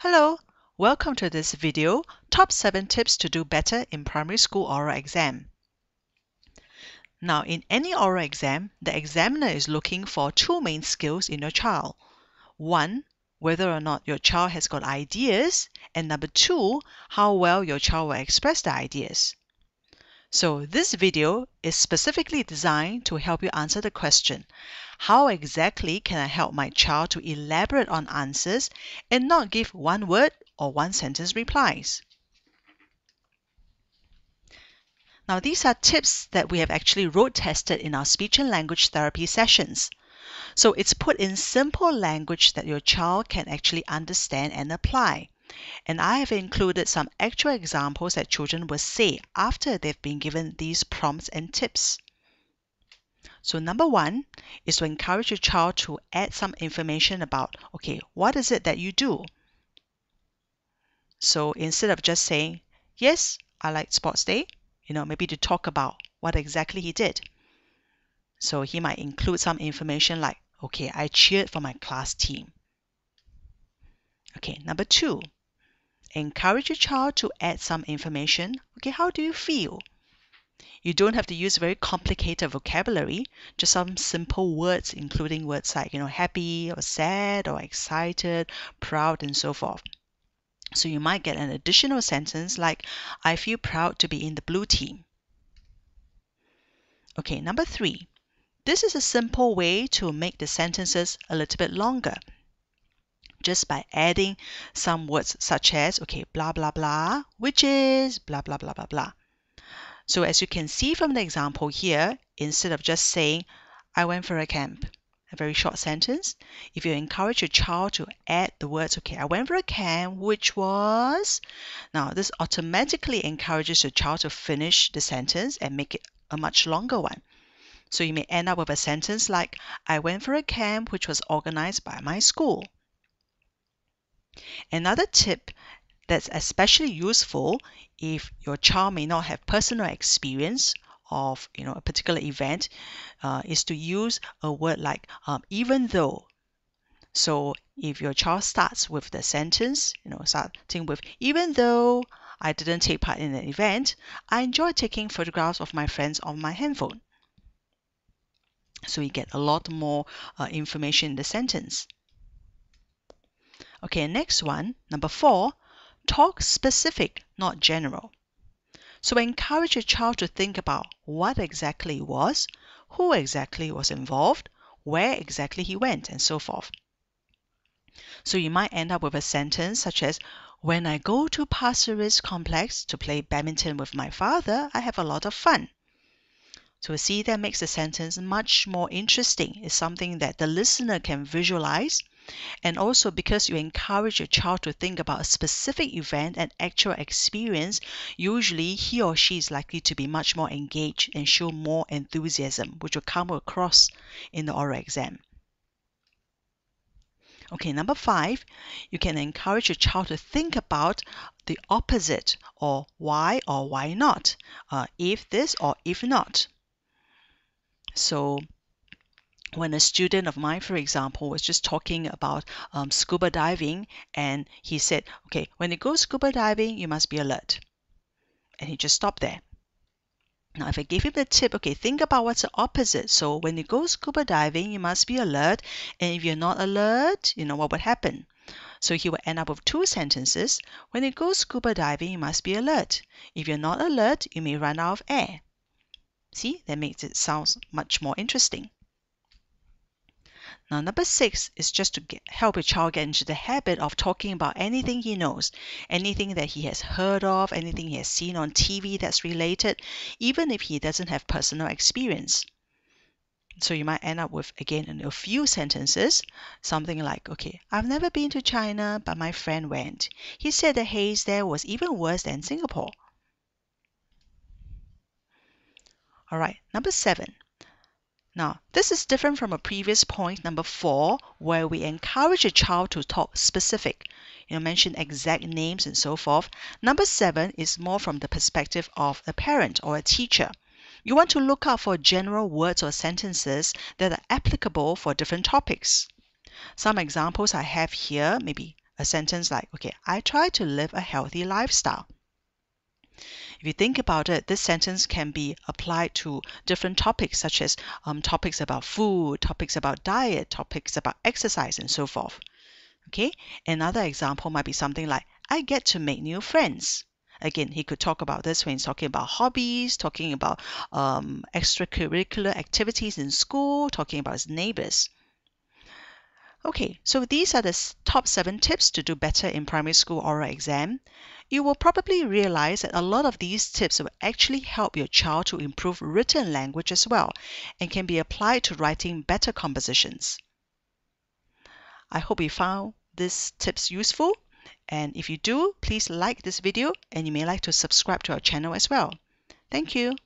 Hello, welcome to this video, Top 7 Tips to Do Better in Primary School Oral Exam. Now, in any oral exam, the examiner is looking for two main skills in your child. One, whether or not your child has got ideas, and number two, how well your child will express the ideas. So this video is specifically designed to help you answer the question, how exactly can I help my child to elaborate on answers and not give one word or one sentence replies? Now, these are tips that we have actually road tested in our speech and language therapy sessions. So it's put in simple language that your child can actually understand and apply. And I have included some actual examples that children will say after they've been given these prompts and tips. So number one is to encourage your child to add some information about, okay, what is it that you do? So instead of just saying, yes, I like sports day, maybe to talk about what exactly he did. So he might include some information like, okay, I cheered for my class team. Okay, number two, encourage your child to add some information. Okay, how do you feel? You don't have to use very complicated vocabulary, just some simple words, including words like, happy or sad or excited, proud, and so forth. So you might get an additional sentence like, I feel proud to be in the blue team. Okay, number three. This is a simple way to make the sentences a little bit longer, just by adding some words such as, okay, blah, blah, blah, which is blah, blah, blah, blah, blah. So as you can see from the example here, instead of just saying, I went for a camp, a very short sentence, if you encourage your child to add the words, okay, I went for a camp, which was, now this automatically encourages your child to finish the sentence and make it a much longer one. So you may end up with a sentence like, I went for a camp which was organized by my school. Another tip that's especially useful if your child may not have personal experience of a particular event is to use a word like even though. So if your child starts with the sentence, starting with even though I didn't take part in an event, I enjoy taking photographs of my friends on my handphone. So you get a lot more information in the sentence. Okay, next one, number 4, talk specific, not general. So encourage your child to think about what exactly it was, who exactly was involved, where exactly he went, and so forth. So you might end up with a sentence such as, when I go to Pasir Ris Complex to play badminton with my father, I have a lot of fun. So see, that makes the sentence much more interesting. It's something that the listener can visualize. And also because you encourage your child to think about a specific event and actual experience, usually he or she is likely to be much more engaged and show more enthusiasm, which will come across in the oral exam. Okay, number 5, you can encourage your child to think about the opposite, or why not, if this or if not. So when a student of mine, for example, was just talking about scuba diving, and he said, okay, when you go scuba diving, you must be alert. And he just stopped there. Now, if I give him the tip, okay, think about what's the opposite. So when you go scuba diving, you must be alert. And if you're not alert, what would happen? So he will end up with 2 sentences. When you go scuba diving, you must be alert. If you're not alert, you may run out of air. See, that makes it sound much more interesting. Now, number 6 is just to help your child get into the habit of talking about anything he knows, anything that he has heard of, anything he has seen on TV that's related, even if he doesn't have personal experience. So you might end up with, again, a few sentences, something like, okay, I've never been to China, but my friend went. He said the haze there was even worse than Singapore. All right, number 7. Now, this is different from a previous point, number 4, where we encourage a child to talk specific, mention exact names and so forth. Number 7 is more from the perspective of a parent or a teacher. You want to look out for general words or sentences that are applicable for different topics. Some examples I have here, maybe a sentence like, okay, I try to live a healthy lifestyle. If you think about it, this sentence can be applied to different topics, such as topics about food, topics about diet, topics about exercise, and so forth. Okay, another example might be something like, I get to make new friends. Again, he could talk about this when he's talking about hobbies, talking about extracurricular activities in school, talking about his neighbors. Okay, so these are the top 7 tips to do better in primary school oral exam. You will probably realize that a lot of these tips will actually help your child to improve written language as well, and can be applied to writing better compositions. I hope you found these tips useful, and if you do, please like this video, and you may like to subscribe to our channel as well. Thank you.